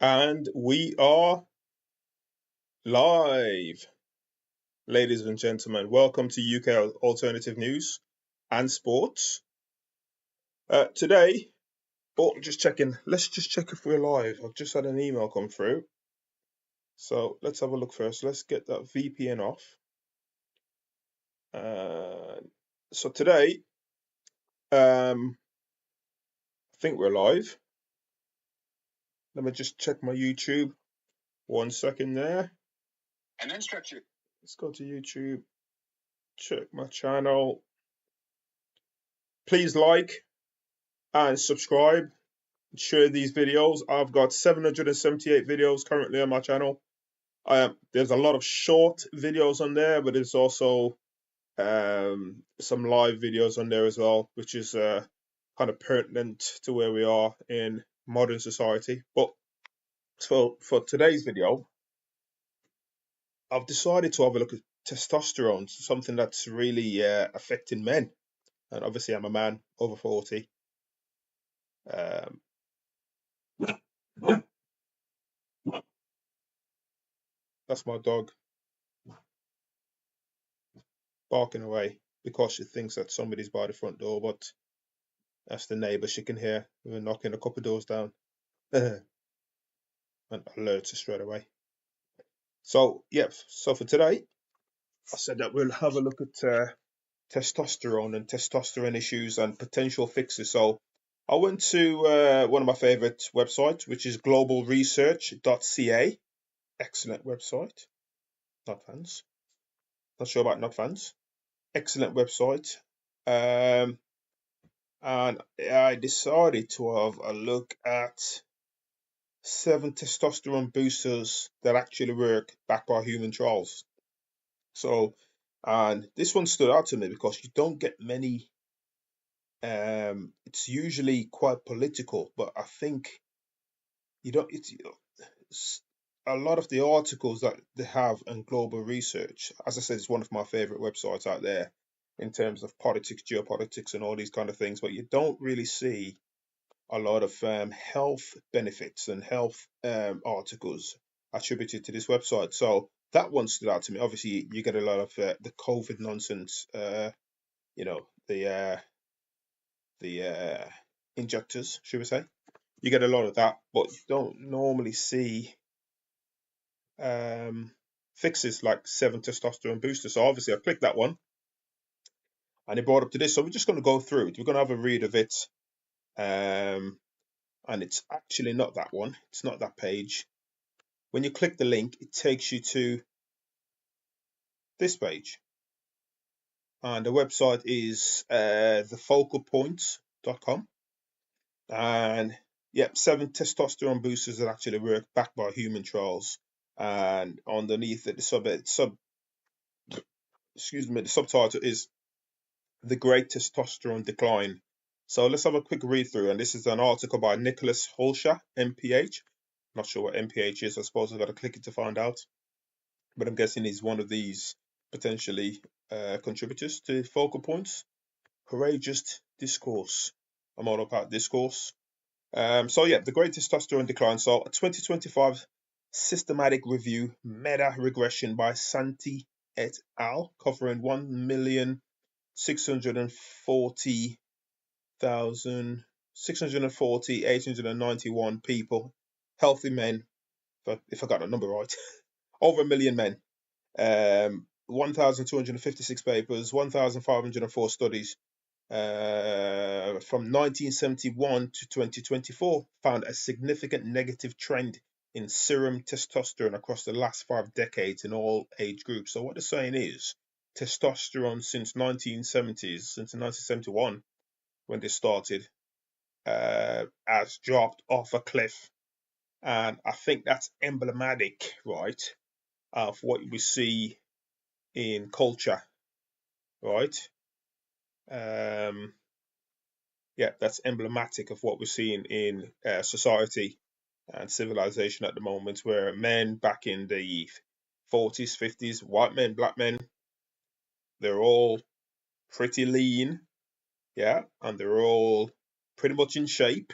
And we are live. Ladies and gentlemen, welcome to UK Alternative News and Sports. Today, just checking, let's just check if we're live. I've just had an email come through. So let's have a look first. Let's get that VPN off. So today, I think we're live. Let me just check my YouTube. 1 second there. And then stretch it. Let's go to YouTube. Check my channel. Please like and subscribe. Share these videos. I've got 778 videos currently on my channel. There's a lot of short videos on there, but there's also some live videos on there as well, which is kind of pertinent to where we are in modern society. But for today's video, I've decided to have a look at testosterone, something that's really affecting men. And obviously, I'm a man over 40. That's my dog barking away because she thinks that somebody's by the front door, but that's the neighbour. She can hear. We're knocking a couple of doors down and alerts her straight away. So, yeah, so for today, I said that we'll have a look at testosterone and testosterone issues and potential fixes. So I went to one of my favourite websites, which is globalresearch.ca. Excellent website. Not fans. Not sure about not fans. Excellent website. And I decided to have a look at 7 testosterone boosters that actually work backed by human trials. So, and this one stood out to me because you don't get many. It's usually quite political, but I think you don't. It's a lot of the articles that they have in Global Research. As I said, it's one of my favorite websites out there in terms of politics, geopolitics, and all these kind of things. But you don't really see a lot of health benefits and health articles attributed to this website. So that one stood out to me. Obviously, you get a lot of the COVID nonsense, the injectors, should we say. You get a lot of that, but you don't normally see fixes like 7 testosterone boosters. So obviously I clicked that one and it brought up to this. So we're just going to go through it. We're going to have a read of it. And it's actually not that one. It's not that page. When you click the link, it takes you to this page. And the website is thefocalpoints.com. And yep, 7 testosterone boosters that actually work backed by human trials. And underneath it, the subtitle is The Great Testosterone Decline. So let's have a quick read through. And this is an article by Nicholas Holscher, MPH. Not sure what MPH is. I suppose I've got to click it to find out. But I'm guessing he's one of these potentially contributors to Focal Points. Courageous discourse. I'm all about discourse. So yeah, the Great Testosterone Decline. So a 2025 systematic review meta regression by Santi et al. Covering 1,640,891 people, healthy men, if I got the number right, over a million men. 1,256 papers, 1,504 studies. From 1971 to 2024 found a significant negative trend in serum testosterone across the last 5 decades in all age groups. So what they're saying is testosterone since 1971, when they started, has dropped off a cliff. And I think that's emblematic, right, of what we see in culture, right? Yeah, that's emblematic of what we're seeing in society and civilization at the moment, where men back in the 40s, 50s, white men, black men, they're all pretty lean, yeah, and they're all pretty much in shape.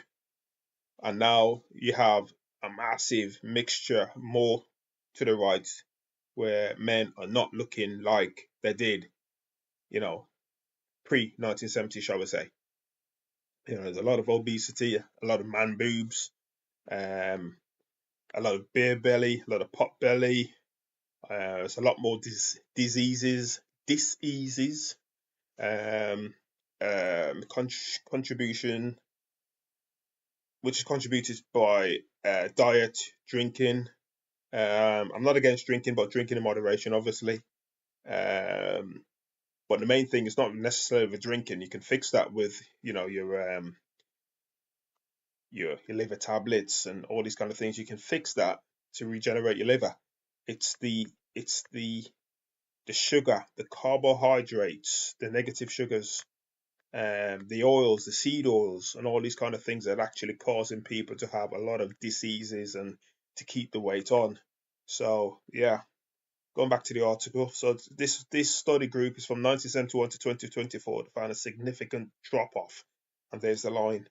And now you have a massive mixture more to the right, where men are not looking like they did, pre 1970, shall we say. There's a lot of obesity, a lot of man boobs, um, a lot of beer belly, a lot of pot belly. There's a lot more diseases, um, contribution, which is contributed by diet, drinking. I'm not against drinking, but drinking in moderation, obviously. But the main thing is not necessarily with drinking. You can fix that with, your liver tablets and all these kind of things. You can fix that to regenerate your liver. It's the sugar, the carbohydrates, the negative sugars, the oils, the seed oils, and all these kind of things that are actually causing people to have a lot of diseases and to keep the weight on. So yeah, going back to the article. So this study group is from 1971 to 2024. They found a significant drop off, and there's the line.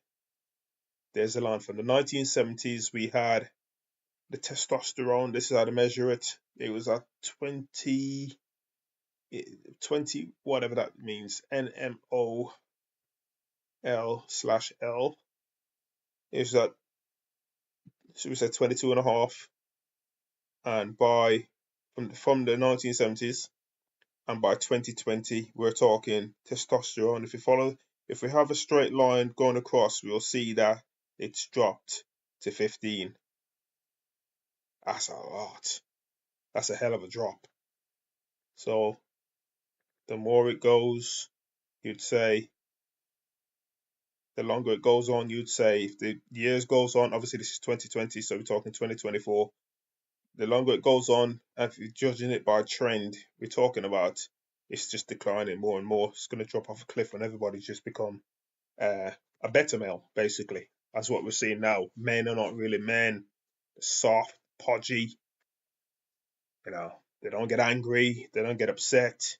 There's the line from the 1970s. We had the testosterone. This is how to measure it. It was at 20 whatever that means, NMOL/L. Is that, so we said 22 and a half, and by from the 1970s, and by 2020 we're talking testosterone. If we have a straight line going across, we'll see that it's dropped to 15. That's a lot. That's a hell of a drop. So the more it goes, you'd say, the longer it goes on, you'd say, if the years goes on, obviously this is 2020, so we're talking 2024. The longer it goes on, and if you're judging it by trend, we're talking about it's just declining more and more. It's going to drop off a cliff when everybody's just become a beta male, basically. That's what we're seeing now. Men are not really men. They're soft, podgy. They don't get angry. They don't get upset.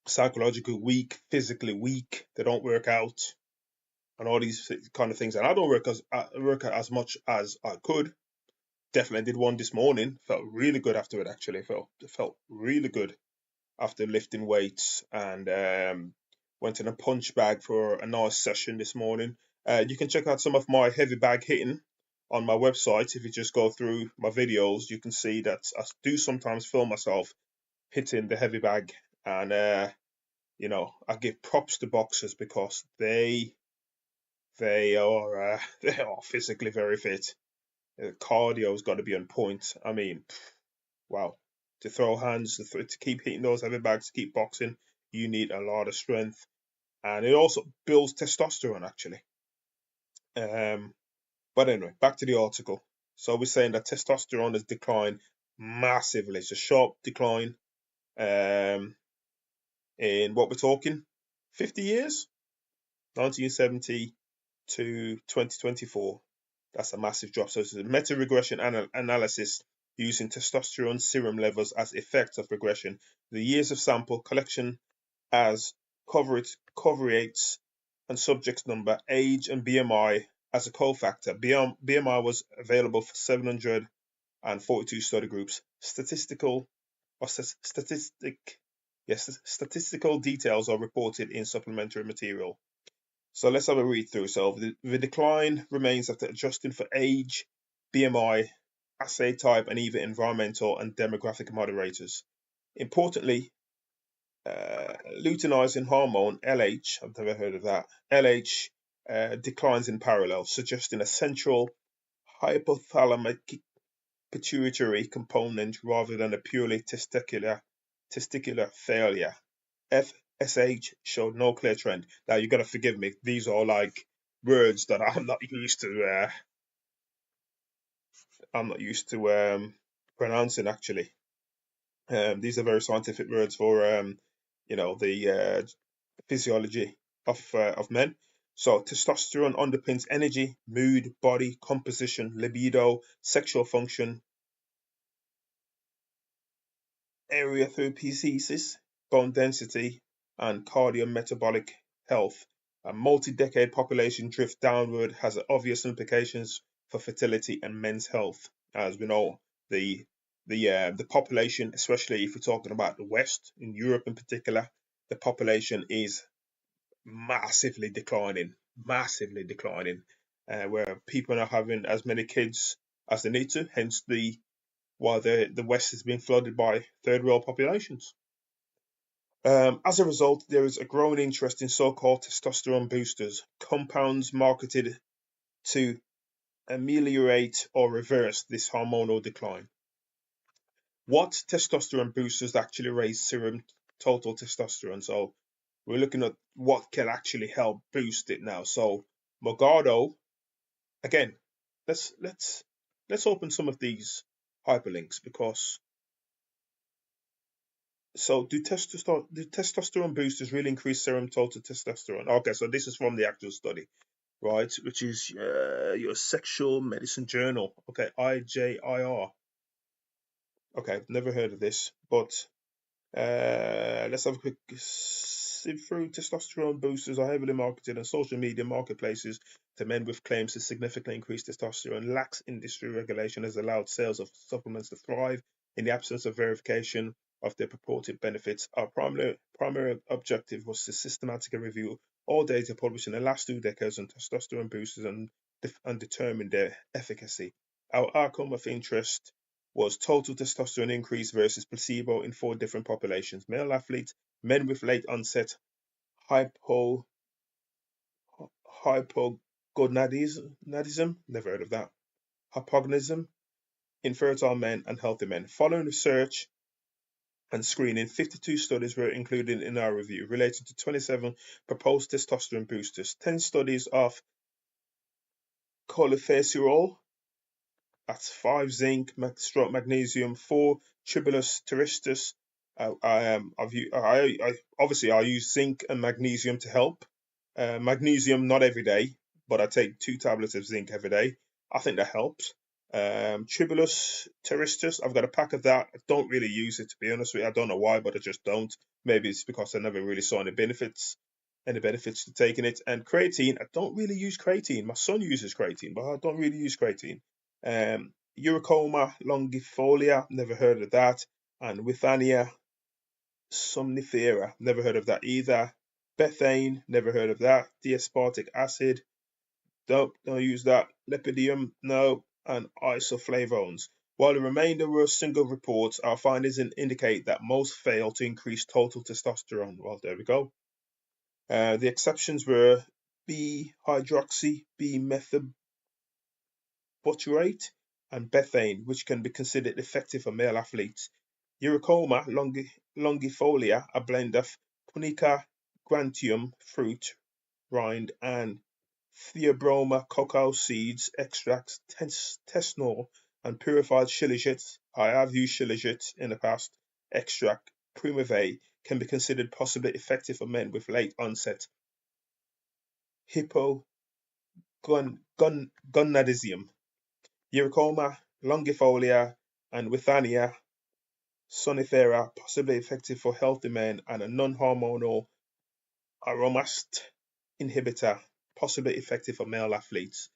Psychologically weak, physically weak. They don't work out, and all these kind of things. And I don't work as much as I could. Definitely did one this morning. Felt really good after it. Actually, felt really good after lifting weights, and went in a punch bag for a nice session this morning. You can check out some of my heavy bag hitting on my website. If you just go through my videos, you can see that I do sometimes film myself hitting the heavy bag, and I give props to boxers because they are physically very fit. Cardio's got to be on point. I mean, wow. To throw hands, to keep hitting those heavy bags, to keep boxing, you need a lot of strength. And it also builds testosterone, actually. But anyway, back to the article. So we're saying that testosterone has declined massively. It's a sharp decline. In what we're talking, 50 years? 1970 to 2024. That's a massive drop. So it's a meta-regression analysis using testosterone serum levels as effects of regression. The years of sample collection as covariates and subjects number, age, and BMI as a cofactor. BMI was available for 742 study groups. Statistical details are reported in supplementary material. So let's have a read through. So the decline remains after adjusting for age, BMI, assay type, and even environmental and demographic moderators. Importantly, luteinizing hormone, LH, I've never heard of that, LH declines in parallel, suggesting a central hypothalamic pituitary component rather than a purely testicular failure. FSH showed no clear trend. Now you got to forgive me; these are like words that I'm not used to. Pronouncing, actually. These are very scientific words for the physiology of men. So testosterone underpins energy, mood, body composition, libido, sexual function, erythropoiesis, bone density, and cardiometabolic health. A multi-decade population drift downward has obvious implications for fertility and men's health. As we know, the the population, especially if we're talking about the West, in Europe in particular, the population is massively declining, where people are having as many kids as they need to. Hence while the West has been flooded by third world populations. As a result, there is a growing interest in so-called testosterone boosters, compounds marketed to ameliorate or reverse this hormonal decline. What testosterone boosters actually raise serum total testosterone? So we're looking at what can actually help boost it now. So Mogado, again, let's open some of these hyperlinks because so do testosterone boosters really increase serum total testosterone? Okay, so this is from the actual study, right? Which is your Sexual Medicine Journal. Okay, IJIR. Okay, never heard of this, but let's have a quick sieve through. Testosterone boosters are heavily marketed on social media marketplaces to men with claims to significantly increase testosterone. Lax industry regulation has allowed sales of supplements to thrive in the absence of verification of their purported benefits. Our primary objective was to systematically review all data published in the last 2 decades on testosterone boosters and determine their efficacy. Our outcome of interest was total testosterone increase versus placebo in 4 different populations: male athletes, men with late onset hypogonadism, never heard of that, hypognism, infertile men, and healthy men. Following research and screening, 52 studies were included in our review related to 27 proposed testosterone boosters. 10 studies of cholesterol, that's 5 zinc, magnesium, 4 tribulus terrestris. Obviously I use zinc and magnesium to help. Magnesium not every day, but I take 2 tablets of zinc every day. I think that helps. Tribulus terrestris, I've got a pack of that. I don't really use it, to be honest with you. I don't know why, but I just don't. Maybe it's because I never really saw any benefits to taking it. And creatine, I don't really use creatine. My son uses creatine, but I don't really use creatine. Uricoma longifolia, never heard of that. And Withania somnifera, never heard of that either. Bethane, never heard of that. Diaspartic acid, don't use that. Lepidium, no. And isoflavones. While the remainder were single reports, our findings indicate that most fail to increase total testosterone. Well, there we go. The exceptions were B-hydroxy, B-methylbutyrate, and bethane, which can be considered effective for male athletes. Uricoma longifolia, a blend of Punica grantium fruit rind and Theobroma cacao seeds extracts, tesnol, and purified shilajit. I have used shilajit in the past. Extract primavera can be considered possibly effective for men with late onset hypogonadism. Uricoma longifolia and Withania sonifera possibly effective for healthy men, and a non-hormonal aromast inhibitor possibly effective for male athletes.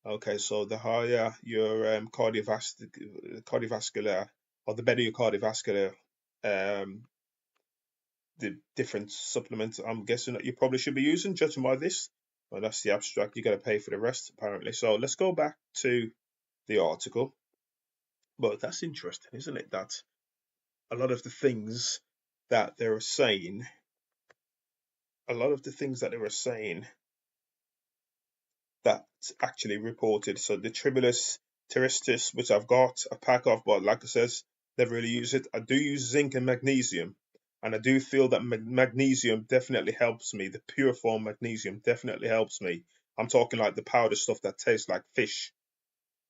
Okay, so the higher your cardiovascular, or the better your cardiovascular, the different supplements I'm guessing that you probably should be using, judging by this. Well, that's the abstract. You got to pay for the rest, apparently. So let's go back to the article. But that's interesting, isn't it? That a lot of the things that they were saying, that actually reported. So the Tribulus terrestris, which I've got a pack of, but like I says, never really use it. I do use zinc and magnesium, and I do feel that magnesium definitely helps me. The pure form magnesium definitely helps me. I'm talking like the powder stuff that tastes like fish.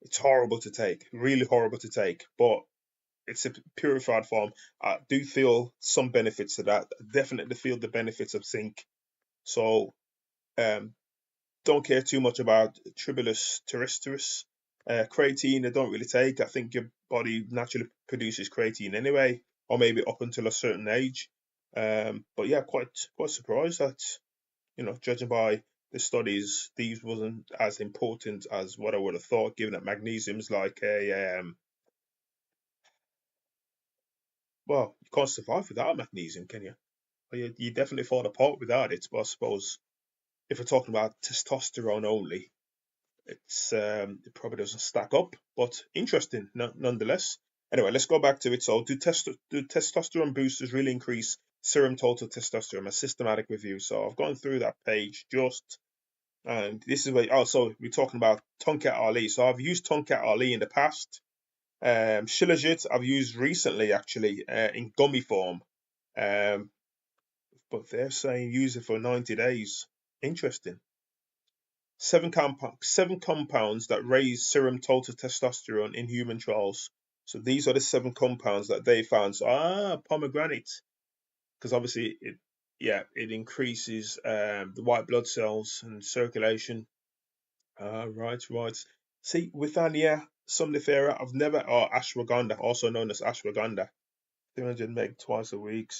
It's horrible to take, really horrible to take, but it's a purified form. I do feel some benefits to that. I definitely feel the benefits of zinc. So um, don't care too much about Tribulus terrestris. Creatine, I don't really take. I think your body naturally produces creatine anyway, or maybe up until a certain age. But yeah, quite surprised that, judging by the studies, these wasn't as important as what I would have thought, given that magnesium's like a well, you can't survive without magnesium, can you? You definitely fall apart without it. But I suppose if we're talking about testosterone only, it probably doesn't stack up, but interesting nonetheless. Anyway, let's go back to it. So, do testosterone boosters really increase serum total testosterone? A systematic review. So, I've gone through that page just, and this is where also we're talking about Tonkat Ali. So, I've used Tonkat Ali in the past. Shilajit I've used recently actually in gummy form, um, but they're saying use it for 90 days. Interesting. Seven compounds that raise serum total testosterone in human trials. So these are the 7 compounds that they found. So pomegranate, because obviously it increases the white blood cells and circulation. Right. See, withania somnifera, I've never, or ashwagandha, also known as ashwagandha, 300 meg twice a week.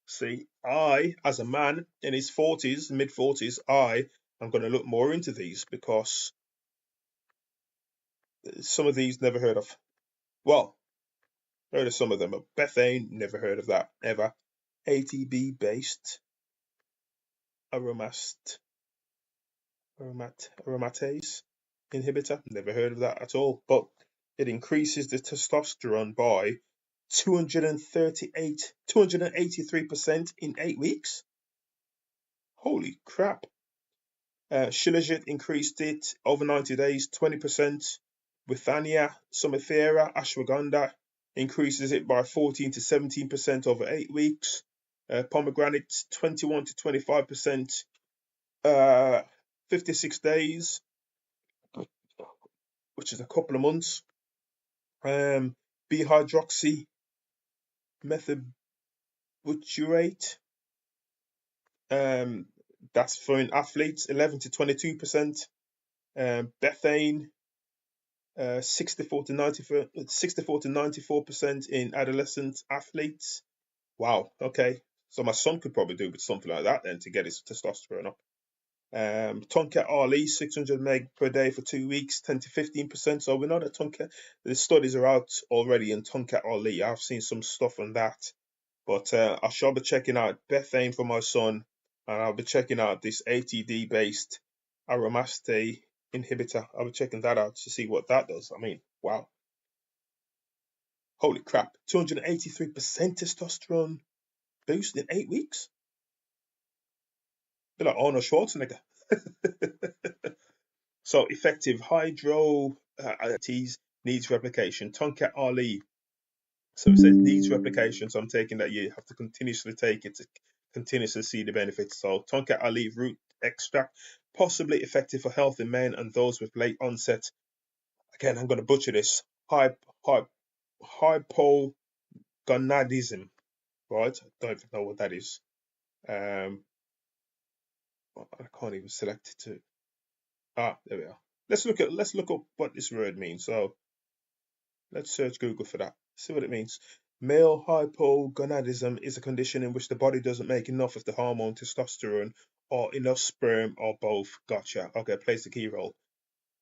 See, I, as a man in his 40s, mid 40s, I'm going to look more into these because some of these never heard of. Well, heard of some of them, but bethane, never heard of that ever. ATB based aromatase inhibitor, never heard of that at all. But it increases the testosterone by 283% in 8 weeks. Holy crap. Shilajit increased it over 90 days, 20%. Withania, Somethera, Ashwagandha increases it by 14 to 17% over 8 weeks. Pomegranate, 21 to 25%, 56 days, which is a couple of months. B-hydroxy methylbutyrate, that's for in athletes, 11 to 22%. Bethane, 64 to 94% in adolescent athletes. Wow. Okay. So my son could probably do with something like that then to get his testosterone up. Tonkat Ali, 600 meg per day for 2 weeks, 10 to 15%. So we know that the studies are out already in Tonkat Ali. I've seen some stuff on that. But I shall be checking out Bethane for my son, and I'll be checking out this ATD based aromatase inhibitor. I'll be checking that out to see what that does. I mean, wow. Holy crap. 283% testosterone boost in 8 weeks? Be like Arnold Schwarzenegger. So effective hydro needs replication. Tonkat Ali. So it says needs replication. So I'm taking that you have to continuously take it to continuously see the benefits. So Tonkat Ali root extract, possibly effective for healthy men and those with late onset. Again, I'm going to butcher this. Hypogonadism. Right? I don't even know what that is. I can't even select it to. There we are. Let's look up what this word means. So let's search Google for that. See what it means. Male hypogonadism is a condition in which the body doesn't make enough of the hormone testosterone or enough sperm or both. Gotcha. Okay, plays the key role.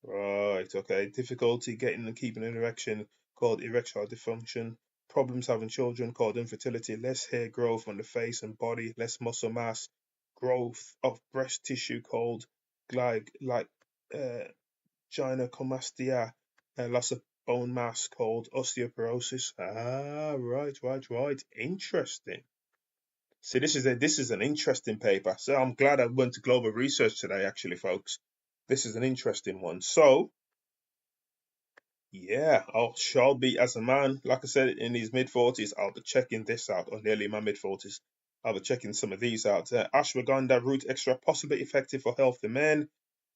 Right, okay. Difficulty getting and keeping an erection called erectile dysfunction. Problems having children called infertility. Less hair growth on the face and body. Less muscle mass. Growth of breast tissue called gynecomastia. Loss of bone mass called osteoporosis. Right. Interesting. See, this is an interesting paper. So I'm glad I went to Global Research today, actually, folks. This is an interesting one. So, yeah, I shall be, as a man, like I said, in his mid-40s, I'll be checking this out, or nearly my mid-40s. I'll be checking some of these out. Ashwagandha root extract, possibly effective for healthy men.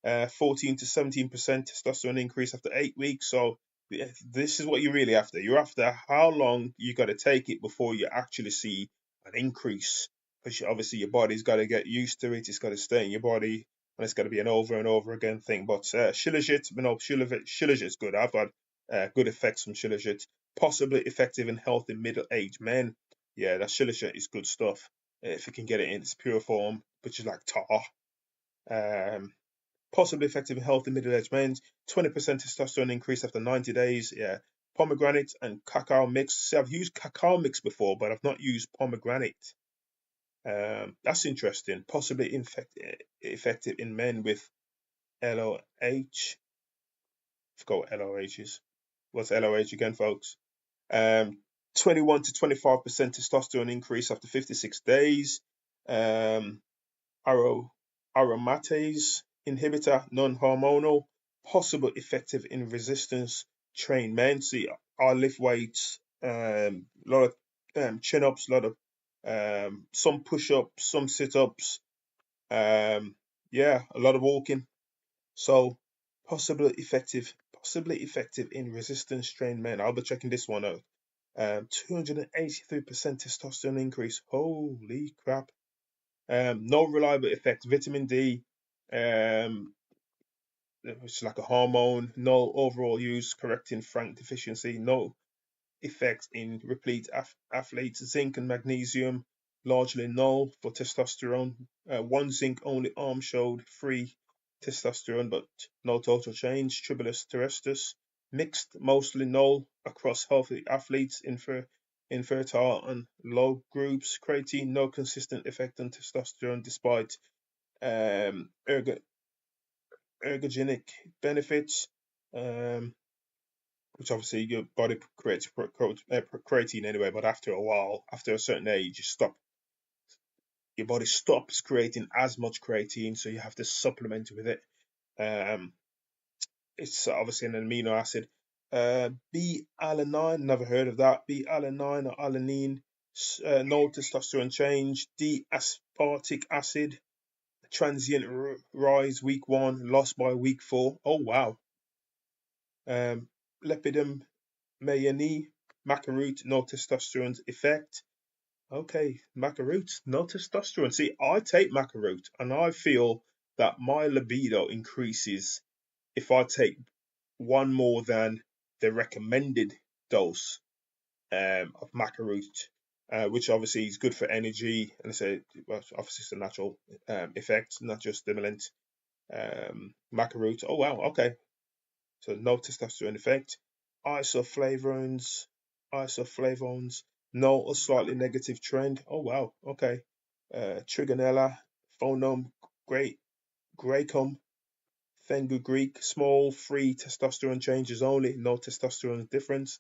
14 to 17% testosterone increase after 8 weeks. So this is what you're really after. You're after how long you got to take it before you actually see an increase. Because obviously your body's got to get used to it. It's got to stay in your body, and it's got to be an over and over again thing. But Shilajit's good. I've had good effects from Shilajit. Possibly effective in healthy middle-aged men. Yeah, that Shilajit is good stuff. If you can get it in its pure form, which is like tar. possibly effective in healthy middle-aged men. 20% testosterone increase after 90 days. Yeah. Pomegranate and cacao mix. See, I've used cacao mix before, but I've not used pomegranate. That's interesting. Possibly effective in men with LOH. Forgot what LOH is. What's LOH again, folks? 21 to 25% testosterone increase after 56 days. Aromatase inhibitor, non-hormonal, possible effective in resistance trained men. See, I lift weights, a lot of chin ups, a lot of some push ups, some sit ups, yeah, a lot of walking. So possibly effective in resistance trained men. I'll be checking this one out. 283% testosterone increase. Holy crap. No reliable effect. Vitamin D, which is like a hormone. No overall use correcting frank deficiency. No effect in replete athletes. Zinc and magnesium largely null for testosterone. One zinc only arm showed free testosterone, but no total change. Tribulus terrestris mixed, mostly null across healthy athletes. Infertile and low groups. Creatine no consistent effect on testosterone despite ergogenic benefits. Which obviously your body creates creatine anyway, but after a while, after a certain age, your body stops creating as much creatine, so you have to supplement with it. It's obviously an amino acid. B-alanine, never heard of that. B-alanine or alanine, no testosterone change. D-aspartic acid, transient rise week 1, lost by week 4. Oh wow. Lepidum mayani, maca root, no testosterone effect. Okay, maca root, no testosterone. See, I take maca root, and I feel that my libido increases if I take one more than the recommended dose of maca root, which obviously is good for energy, and well, obviously it's a natural effect, not just stimulant. Maca root. Oh wow, okay. So no testosterone effect. Isoflavones, isoflavones, no or slightly negative trend. Oh wow, okay. Trigonella, Phonom, great, Gracum, Fenugreek, small, free testosterone changes only, no testosterone difference.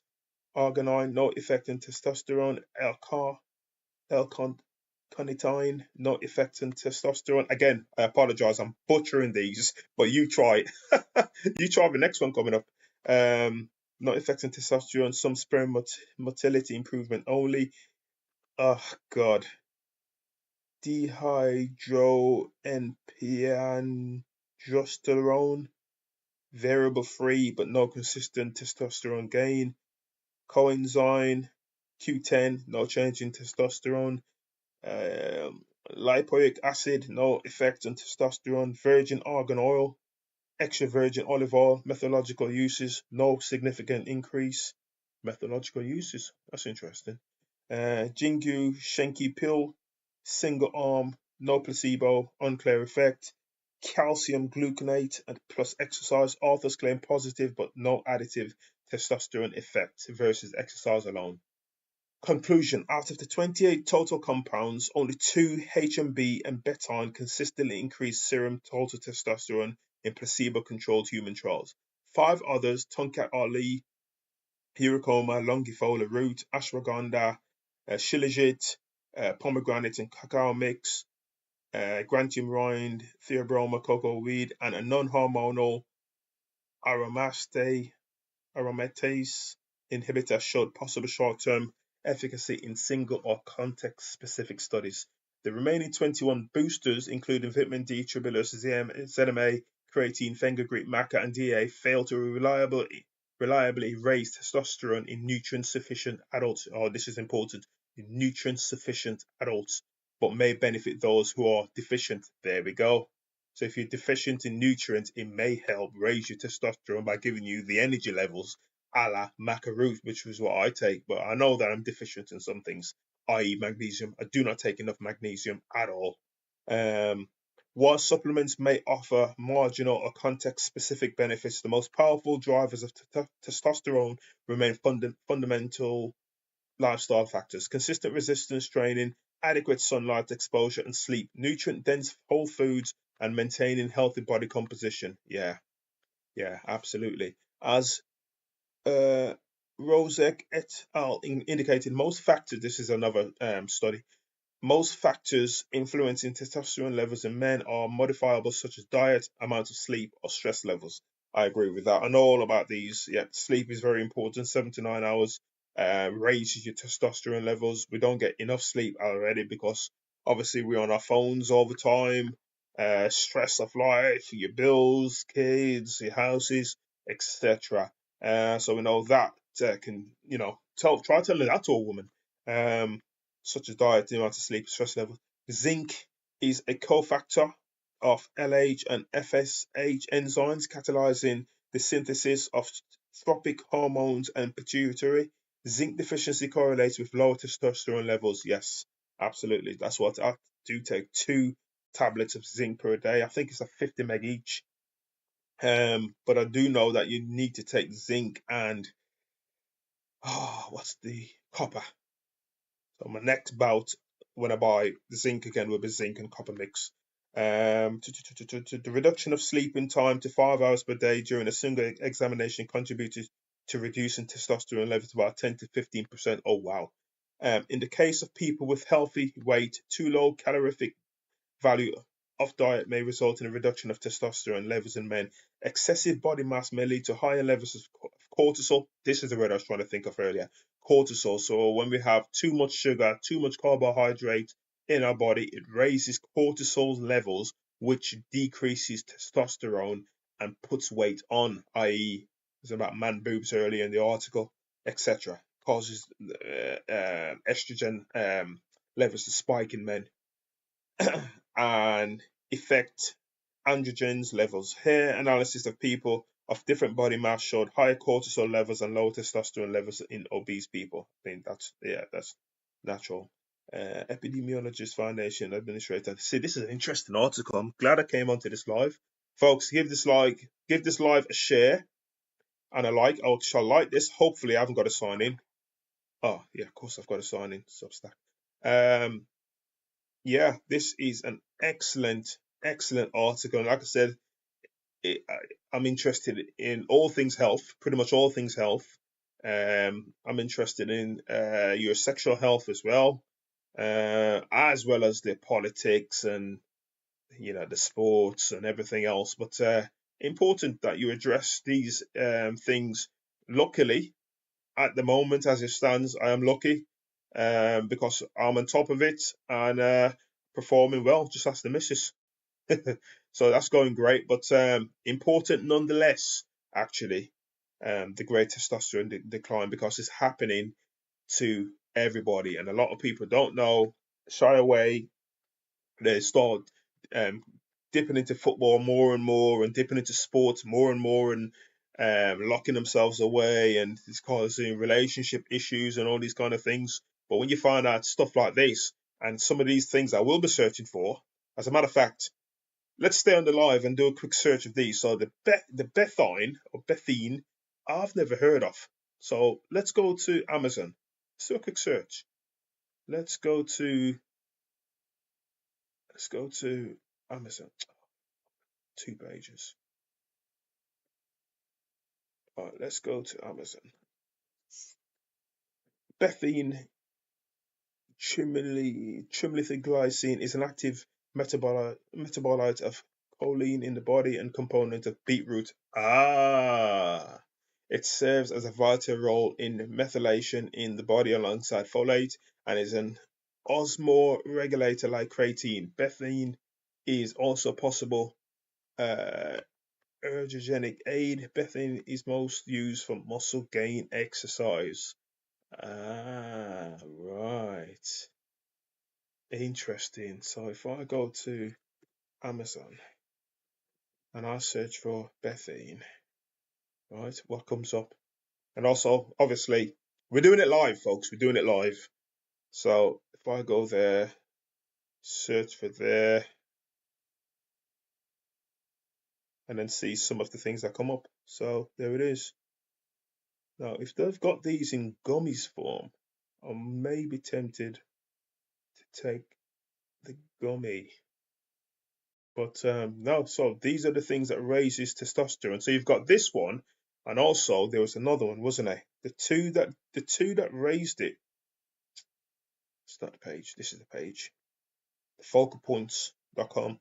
Arginine, no effect in testosterone. L-carnitine, no effect in testosterone. Again, I apologize, I'm butchering these, but you try. You try the next one coming up. Not affecting testosterone, some sperm motility improvement only. Oh God. Dihydroepiandrosterone, variable free but no consistent testosterone gain. Coenzyme Q10, no change in testosterone. Lipoic acid, no effect on testosterone. Virgin argan oil, extra virgin olive oil, methodological uses, no significant increase. Methodological uses, that's interesting. Jingu Shenki pill, single arm, no placebo, unclear effect. Calcium gluconate and plus exercise, authors claim positive but no additive testosterone effect versus exercise alone. Conclusion: out of the 28 total compounds, only 2, HMB and betaine, consistently increased serum total testosterone in placebo-controlled human trials. 5 others, Tonkat Ali, Hirocoma, Longifola root, ashwagandha, shilajit, pomegranate and cacao mix, grantium rind, theobroma, cocoa weed, and a non-hormonal aromatase inhibitor showed possible short-term efficacy in single or context-specific studies. The remaining 21 boosters, including vitamin D, tribulus, ZMA, creatine, fenugreek, maca, and DA, failed to reliably raise testosterone in nutrient-sufficient adults. Oh, this is important. In nutrient-sufficient adults, but may benefit those who are deficient. There we go. So if you're deficient in nutrients, it may help raise your testosterone by giving you the energy levels a la maca root, which was what I take. But I know that I'm deficient in some things, i.e. magnesium. I do not take enough magnesium at all. While supplements may offer marginal or context-specific benefits, the most powerful drivers of testosterone remain fundamental lifestyle factors: consistent resistance training, adequate sunlight exposure and sleep, nutrient-dense whole foods, and maintaining healthy body composition. Yeah, yeah, absolutely. As Rosek et al. Indicated, most factors, this is another study, most factors influencing testosterone levels in men are modifiable, such as diet, amount of sleep, or stress levels. I agree with that. I know all about these. Yeah, sleep is very important. 7 to 9 hours raises your testosterone levels. We don't get enough sleep already because obviously we're on our phones all the time. Stress of life, your bills, kids, your houses, etc. So we know that can, try telling that to a woman. Such as diet, the amount of sleep, stress level. Zinc is a cofactor of LH and FSH enzymes, catalyzing the synthesis of tropic hormones and pituitary. Zinc deficiency correlates with lower testosterone levels. Yes, absolutely. That's what I do take 2 tablets of zinc per day. I think it's a 50 meg each. But I do know that you need to take zinc and what's the copper? So my next bout when I buy the zinc again will be zinc and copper mix. The reduction of sleeping time to 5 hours per day during a single examination contributed to reducing testosterone levels to about 10 to 15%. Oh wow. In the case of people with healthy weight, too low calorific value of diet may result in a reduction of testosterone levels in men. Excessive body mass may lead to higher levels of cortisol. This is the word I was trying to think of earlier. Cortisol. So when we have too much sugar, too much carbohydrate in our body, it raises cortisol levels, which decreases testosterone and puts weight on, i.e., it's about man boobs earlier in the article, etc. Causes estrogen levels to spike in men and affect androgens levels. Hair analysis of people of different body mass showed higher cortisol levels and lower testosterone levels in obese people. I mean, that's natural. Epidemiologist Foundation Administrator. See, this is an interesting article. I'm glad I came onto this live. Folks, give this live a share and a like. I shall like this. Hopefully, I haven't got to sign in. Oh, yeah, of course I've got to sign in. Substack. Yeah, this is an excellent, excellent article. And like I said, I'm interested in all things health, pretty much all things health. I'm interested in your sexual health as well as the politics and the sports and everything else. But important that you address these things. Luckily, at the moment, as it stands, I am lucky because I'm on top of it and performing well. Just ask the missus. So that's going great, but important nonetheless, actually, the great testosterone decline because it's happening to everybody, and a lot of people don't know, shy away. They start um, dipping into football more and more, and dipping into sports more and more, and locking themselves away, and it's causing relationship issues and all these kind of things. But when you find out stuff like this, and some of these things I will be searching for, as a matter of fact, let's stay on the live and do a quick search of these. So the bethine or bethine, I've never heard of. So let's go to Amazon. Let's do a quick search. Let's go to Amazon. 2 pages. All right, let's go to Amazon. Bethine trimethylglycine is an active metabolite of choline in the body and component of beetroot. It serves as a vital role in methylation in the body alongside folate and is an osmoregulator like creatine. Bethine is also possible ergogenic aid. Bethine is most used for muscle gain exercise. Right. Interesting. So if I go to Amazon and I search for bethine, right, what comes up? And also, obviously, we're doing it live, folks. We're doing it live. So if I go there, search for there, and then see some of the things that come up. So there it is. Now, if they've got these in gummies form, I may be tempted to take the gummy. But no, so these are the things that raises testosterone. So you've got this one, and also there was another one, wasn't there? The two that raised it. It's not the page. This is the page. Focalpoints.com.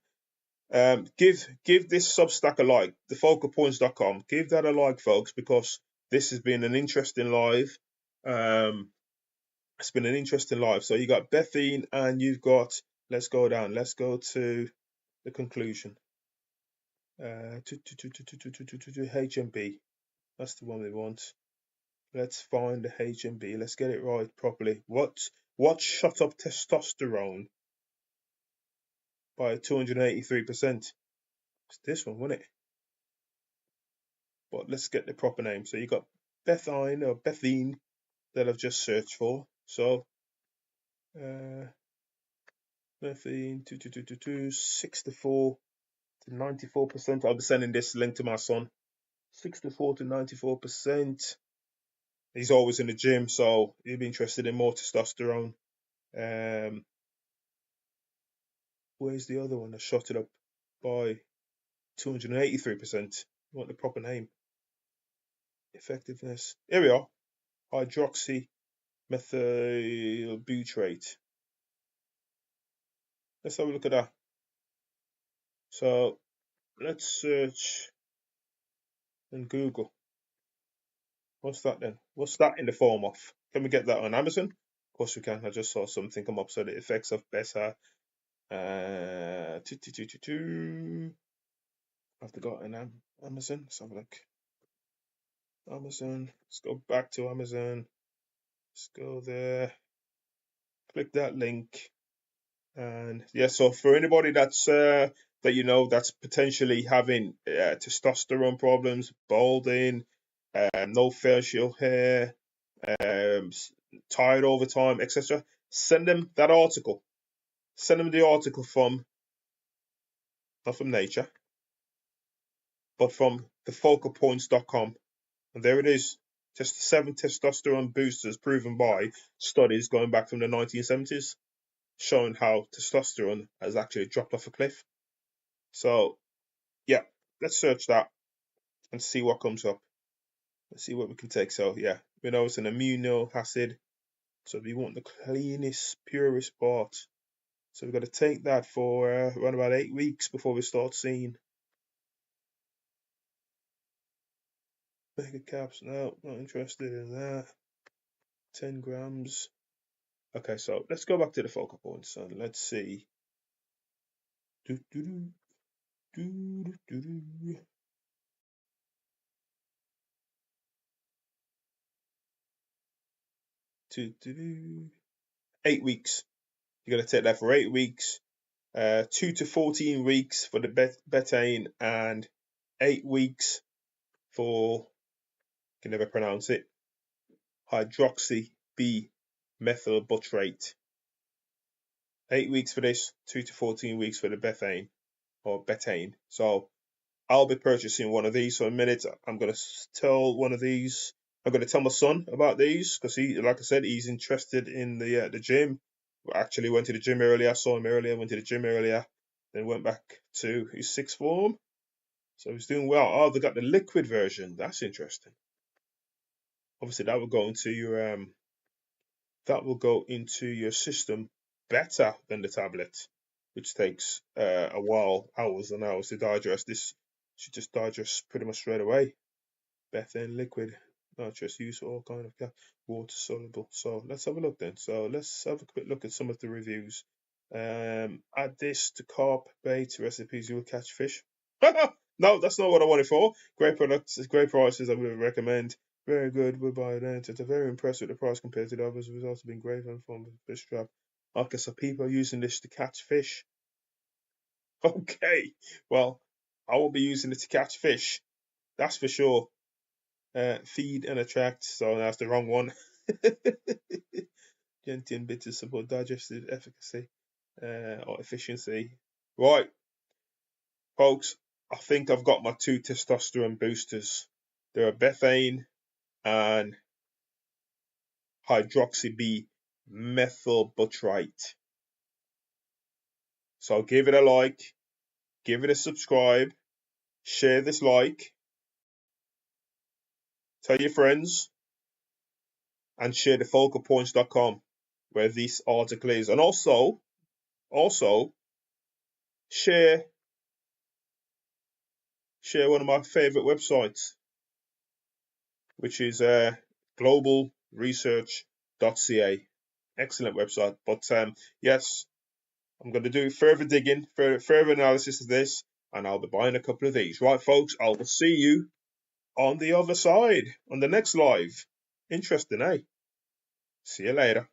Give this Substack a like. Thefocalpoints.com. Give that a like, folks, because this has been an interesting live. It's been an interesting live. So you got Bethine, and you've got. Let's go down. Let's go to the conclusion. HMB. That's the one we want. Let's find the HMB. Let's get it right properly. What shot up testosterone by 283%? It's this one, wasn't it? But let's get the proper name. So you got Bethine or Bethine that I've just searched for. So Bethine 64 to 94%. I'll be sending this link to my son. 64 to 94%. He's always in the gym, so he'll be interested in more testosterone. Where's the other one that shot it up by 283%? You want the proper name. Effectiveness. Here we are. Hydroxymethylbutyrate. Let's have a look at that. So let's search and Google. What's that then? What's that in the form of? Can we get that on Amazon? Of course we can. I just saw something come up. So the effects of beta. I've got an Amazon. Let's have a look. Amazon. Let's go back to Amazon. Let's go there. Click that link. And yeah, so for anybody that's that's potentially having testosterone problems, balding, no facial hair, tired all the time, etc., send them that article. Send them the article from, not from Nature, but from thefocalpoints.com. And there it is. Just 7 testosterone boosters proven by studies going back from the 1970s, showing how testosterone has actually dropped off a cliff. So, yeah, let's search that and see what comes up. Let's see what we can take. So, yeah, we know it's an amino acid. So we want the cleanest, purest part. So we've got to take that for around about 8 weeks before we start seeing. Mega caps, no, not interested in that. 10 grams. Okay, so let's go back to the focal points and let's see. Do, do, do, do, do, do. 8 weeks. You're going to take that for 8 weeks. 2 to 14 weeks for the betaine and 8 weeks for, I can never pronounce it, hydroxybutyrate. 8 weeks for this, 2 to 14 weeks for the betaine or betaine. So I'll be purchasing one of these. So in a minute, I'm going to tell one of these. I'm going to tell my son about these because he, like I said, he's interested in the gym. Actually went to the gym earlier. I saw him earlier. Went to the gym earlier. Then went back to his 6th form. So he's doing well. Oh, they got the liquid version. That's interesting. Obviously, that will go into your system better than the tablet, which takes a while, hours and hours to digest. This should just digest pretty much straight away. Bethane liquid, nitrous use all kind of water soluble. So let's have a look then. So let's have a quick look at some of the reviews. Add this to carp bait recipes, you will catch fish. No, that's not what I wanted for. Great products, great prices, I would recommend. Very good, we'll buy it. It's very impressed with the price compared to the others. The results have been great on form of fish trap. Okay, so people are using this to catch fish. Okay, well, I will be using it to catch fish. That's for sure. Feed and attract, so that's the wrong one. Gentian bitters support digestive efficacy or efficiency. Right, folks, I think I've got my 2 testosterone boosters. There are bethane and hydroxy B methylbutyrate. So give it a like, give it a subscribe, share this like, tell your friends, and share the focalpoints.com where this article is. And also share one of my favorite websites, which is globalresearch.ca. Excellent website. But yes, I'm going to do further digging, further analysis of this, and I'll be buying a couple of these. Right, folks, I will see you on the other side, on the next live. Interesting, eh? See you later.